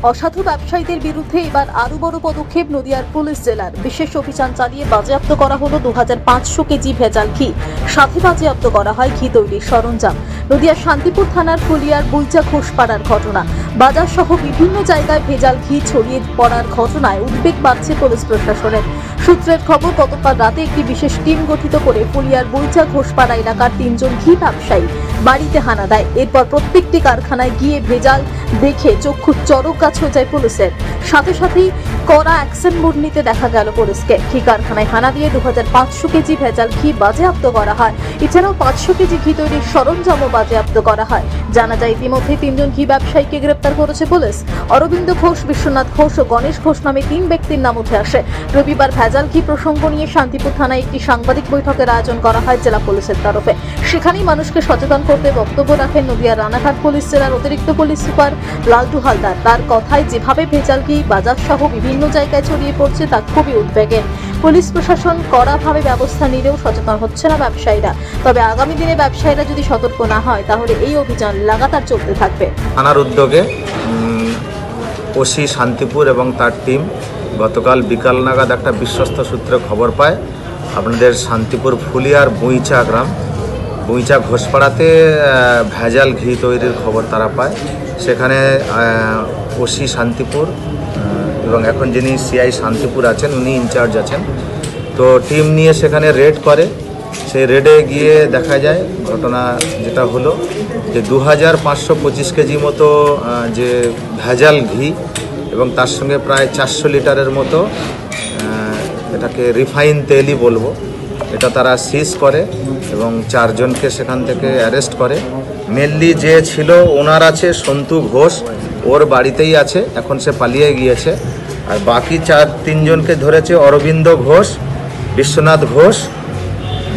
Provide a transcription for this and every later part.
অসাধু ব্যবসায়ীদের বিরুদ্ধে এবার আরো বড় পদক্ষেপ নদিয়ার পুলিশ জেলার। বিশেষ অভিযান চালিয়ে বাজেয়াপ্ত করা হলো 2500 কেজি ভেজাল ঘি। সাথে বাজেয়াপ্ত করা হয় ঘি তৈরির সরঞ্জাম। নদিয়ার শান্তিপুর থানার ফুলিয়ার বুইচা ঘোষপাড়ার ঘটনা। বাজার সহ বিভিন্ন জায়গায় ভেজাল ঘি ছড়িয়ে পড়ার ঘটনায় উদ্বেগ বাড়ছে পুলিশ প্রশাসনের। সূত্রের খবর, গতকাল রাতে একটি বিশেষ টিম গঠিত করে ফুলিয়ার বুইচা ঘোষপাড়া এলাকার 3 জন ঘি ব্যবসায়ী বাড়িতে হানা দেয়। এরপর প্রত্যেকটি কারখানায় গিয়ে ভেজাল দেখে চক্ষু চড়ক গাছ হয়ে যায় পুলিশের। সাথে সাথেই কড়া অ্যাকশন মোড নিতে দেখা গেল পুলিশকে। ঘি কারখানায় হানা দিয়ে 2500 কেজি ভেজাল ঘি বাজেয়াপ্ত করা হয়। এছাড়াও 500 কেজি ঘি তৈরির সরঞ্জামও বাজেয়াপ্ত করা হয়। জানা যায়, ইতিমধ্যে 3 জন ঘি ব্যবসায়ীকে গ্রেপ্তার করেছে পুলিশ। অরবিন্দ ঘোষ, বিশ্বনাথ ঘোষ ও গণেশ ঘোষ নামে 3 ব্যক্তির নাম উঠে আসে। রবিবার ভেজাল ঘি প্রসঙ্গ নিয়ে শান্তিপুর থানায় একটি সাংবাদিক বৈঠকের আয়োজন করা হয় জেলা পুলিশের তরফে। সেখানেই মানুষকে সচেতন করতে বক্তব্য রাখেন নদিয়ার রানাঘাট পুলিশ জেলার অতিরিক্ত পুলিশ সুপার লালটু হালদার। তার কথায়, যেভাবে ভেজাল ঘি বাজার সহ বিভিন্ন জায়গায় ছড়িয়ে পড়ছে তা খুবই উদ্বেগের। পুলিশ প্রশাসন কড়াভাবে ব্যবস্থা নিলেও সচেতন হচ্ছে না ব্যবসায়ীরা। তবে আগামী দিনে ব্যবসায়ীরা যদি সতর্ক না হয় তাহলে এই অভিযান লাগাতার চলতে থাকবে। থানার উদ্যোগে ওসি শান্তিপুর এবং তার টিম গতকাল বিকাল নাগাদ একটা বিশ্বস্ত সূত্রে খবর পায় আপনাদের শান্তিপুর ফুলিয়ার বুইচা গ্রাম, বুইচা ঘোষপাড়াতে ভেজাল ঘি তৈরির খবর তারা পায়। সেখানে ওসি শান্তিপুর এবং এখন যিনি সিআই শান্তিপুর আছেন উনি ইনচার্জ আছেন, তো টিম নিয়ে সেখানে রেড করে। সেই রেডে গিয়ে দেখা যায় ঘটনা যেটা হলো যে 2525 কেজি মতো যে ভেজাল ঘি এবং তার সঙ্গে প্রায় 400 লিটারের মতো এটাকে রিফাইন তেলই বলবো, এটা তারা সিজ করে এবং 4 জনকে সেখান থেকে অ্যারেস্ট করে। মেনলি যে ছিল ওনার আছে সন্তু ঘোষ, ওর বাড়িতেই আছে, এখন সে পালিয়ে গিয়েছে। আর বাকি 3 জনকে ধরেছে অরবিন্দ ঘোষ, বিশ্বনাথ ঘোষ,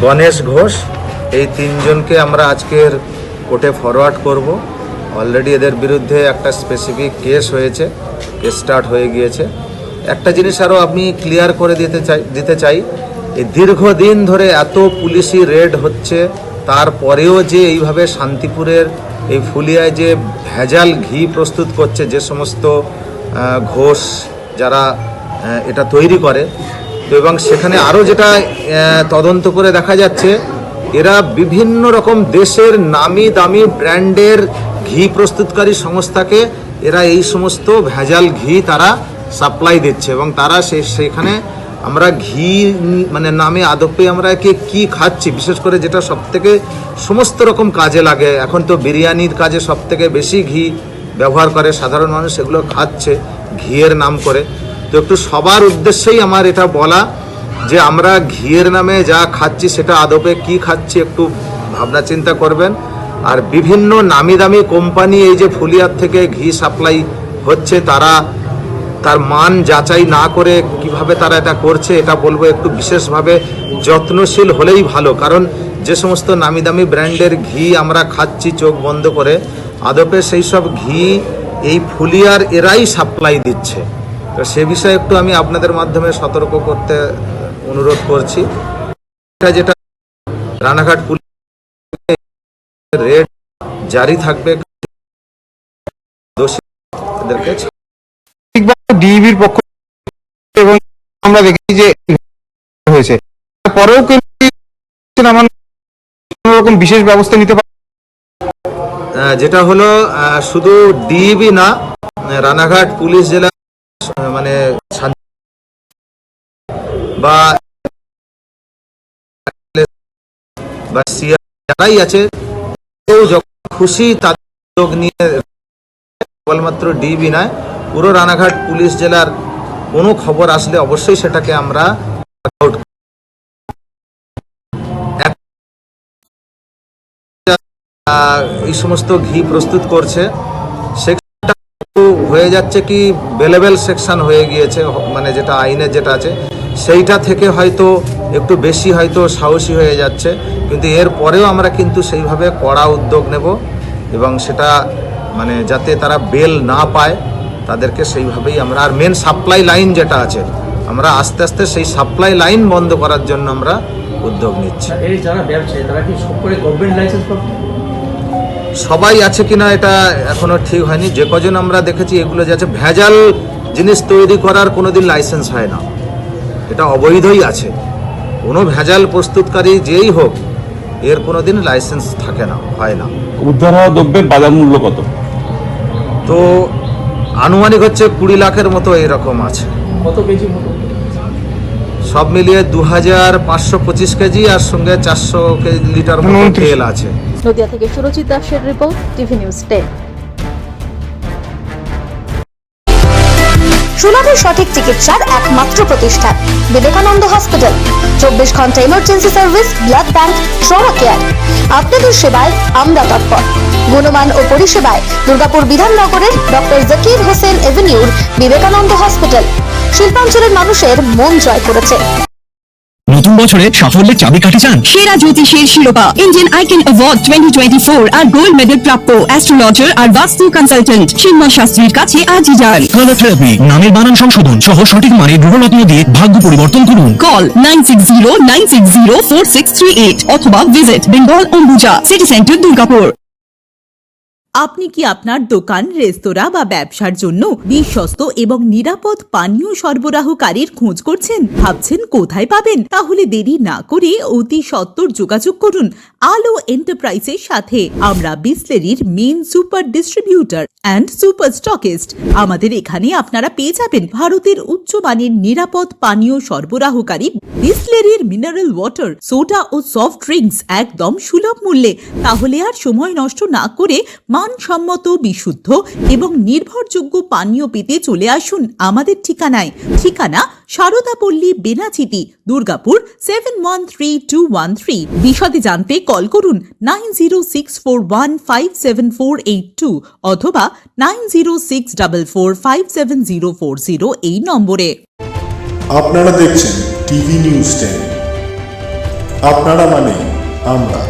গণেশ ঘোষ। এই 3 জনকে আমরা আজকের কোর্টে ফরওয়ার্ড করব। অলরেডি এদের বিরুদ্ধে একটা স্পেসিফিক কেস হয়েছে, কেস স্টার্ট হয়ে গিয়েছে। একটা জিনিস আরও আমি ক্লিয়ার করে দিতে চাই, এই দীর্ঘদিন ধরে এত পুলিশি রেড হচ্ছে, তারপরেও যে এইভাবে শান্তিপুরের এই ফুলিয়ায় যে ভেজাল ঘি প্রস্তুত করছে যে সমস্ত ঘোষ যারা এটা তৈরি করে, এবং সেখানে আরও যেটা তদন্ত করে দেখা যাচ্ছে, এরা বিভিন্ন রকম দেশের নামি দামি ব্র্যান্ডের ঘি প্রস্তুতকারী সংস্থাকে এরা এই সমস্ত ভেজাল ঘি তারা সাপ্লাই দিচ্ছে। এবং তারা সেখানে আমরা ঘি মানে নামে আদপে আমরা কি খাচ্ছি, বিশেষ করে যেটা সবথেকে সমস্ত রকম কাজে লাগে, এখন তো বিরিয়ানির কাজে সবথেকে বেশি ঘি ব্যবহার করে সাধারণ মানুষ, এগুলো খাচ্ছে ঘিয়ের নাম করে। তো একটু সবার উদ্দেশ্যেই আমার এটা বলা যে আমরা ঘিয়ের নামে যা খাচ্ছি সেটা আদপে কি খাচ্ছি একটু ভাবনা চিন্তা করবেন। আর বিভিন্ন নামি দামি কোম্পানি এই যে ফুলিয়ার থেকে ঘি সাপ্লাই হচ্ছে, তার মান যাচাই না করে কিভাবে তারা এটা করছে, এটা বলবো একটু বিশেষভাবে যত্নশীল হলেই ভালো। কারণ যে সমস্ত নামি দামি ব্র্যান্ডের ঘি আমরা খাচ্ছি চোখ বন্ধ করে, আদপে সেই সব ঘি এই ফুলিয়ার এরাই সাপ্লাই দিচ্ছে। তো সে বিষয়ে একটু আমি আপনাদের মাধ্যমে সতর্ক করতে অনুরোধ করছি। যেটা রানাঘাট পুলিশ রেড জারি থাকবে, দোষীদেরকে ডিবির পক্ষ এবং আমরা দেখেছি যে হয়েছে, পরেও কোনো রকম বিশেষ ব্যবস্থা নিতে পারে। যেটা হলো শুধু ডিবি না, রানাঘাট পুলিশ জেলা মানে বা যারাই আছে যখন খুশি তাদের উদ্যোগ নিয়ে, কেবলমাত্র ডিবি নয়, পুরো রানাঘাট পুলিশ জেলার কোনো খবর আসলে অবশ্যই সেটাকে আমরা এই সমস্ত ঘি প্রস্তুত করছে সেটা হয়ে যাচ্ছে কি বেলেবেল সেকশন হয়ে গিয়েছে, মানে যেটা আইনের যেটা আছে সেইটা থেকে হয়তো একটু বেশি হয়তো সাহসী হয়ে যাচ্ছে। কিন্তু এর পরেও আমরা কিন্তু সেইভাবে কড়া উদ্যোগ নেব এবং সেটা মানে যাতে তারা বেল না পায় তাদেরকে সেইভাবেই আমরা, আর মেন সাপ্লাই লাইন যেটা আছে আমরা আস্তে আস্তে সেই সাপ্লাই লাইন বন্ধ করার জন্য আমরা উদ্যোগ নিচ্ছি। এই যারা ব্যবসায়ী তারা কি সব করে গভর্নমেন্ট লাইসেন্স পাবে? সবাই আছে কিনা এটা এখনো ঠিক হয়নি। যে কজন আমরা দেখেছি এগুলো যে আছে ভেজাল জিনিস তৈরি করার কোনোদিন লাইসেন্স হয় না, এটা অবৈধই আছে। কোনো ভেজাল প্রস্তুতকারী যেই হোক এর কোনোদিন লাইসেন্স থাকে না, হয় না। উদ্ধার হওয়া দ্রব্যের বাজার মূল্য কত? তো আনুমানিক হচ্ছে 20 লাখের মতো এইরকম আছে। কত কেজি মতো? সব মিলিয়ে 2525 কেজি আর সঙ্গে 400 লিটার মতো 29 তেল আছে। নদিয়া থেকে সুরজিৎ দাসের রিপোর্ট, টিভি নিউজ 10। সুলভের সঠিক চিকিৎসার একমাত্র প্রতিষ্ঠান বিবেকানন্দ হসপিটাল। 24 ঘন্টা emergency service, blood bank, trauma care. আপনাদের সেবায় আমরা তৎপর। গুণমান ও পরিষেবায় দুর্গাপুর বিধাননগরের ডক্টর জাকির হোসেন এভিনিউর বিবেকানন্দ হসপিটাল শিল্পাঞ্চলের মানুষের মন জয় করেছে। নতুন বছরে সাফল্যের চাবিকাঠি চান? সেরা জ্যোতিষীর শিরোপা, ইন্ডিয়ান আইকন অ্যাওয়ার্ড 2024 আর গোল্ড মেডেল প্রাপ্ত অ্যাস্ট্রোলজার আর বাস্তু কনসালটেন্ট চিন্ময় শাস্ত্রীর কাছে আজই যান। কালার থেরাপি, নামের বানান সংশোধন সহ সঠিক মানের গ্রহরত্ন দিয়ে ভাগ্য পরিবর্তন করুন। কল 9609604638 অথবা visit Bengal Ambuja city centre, Durgapur. আপনি কি আপনার দোকান, রেস্তোরাঁ বা ব্যবসার জন্য বিশ্বস্ত এবং নিরাপদ পানীয় সরবরাহকারীর খোঁজ করছেন? ভাবছেন কোথায় পাবেন? তাহলে দেরি না করে অতি সত্বর যোগাযোগ করুন আলো এন্টারপ্রাইজের সাথে। আমরা বিসলেরির main super distributor and super stockist. আমাদের এখানে আপনারা পেয়ে যাবেন ভারতের উচ্চমানের নিরাপদ পানীয় সরবরাহকারী বিসলেরির মিনারেল ওয়াটার, সোডা ও সফট ড্রিঙ্কস একদম সুলভ মূল্যে। তাহলে আর সময় নষ্ট না করে মানসম্মত, বিশুদ্ধ এবং নির্ভরযোগ্য পানীয় পেতে চলে আসুন আমাদের ঠিকানায়। ঠিকানা সারদাপল্লী, বেনাচিতি, দুর্গাপুর 713213। বিশদে জানতে কল করুন 9064157482 অথবা 9064457040 এই নম্বরে। আপনারা দেখছেন টিভি নিউজ 10। আপনারা মানে আমরা।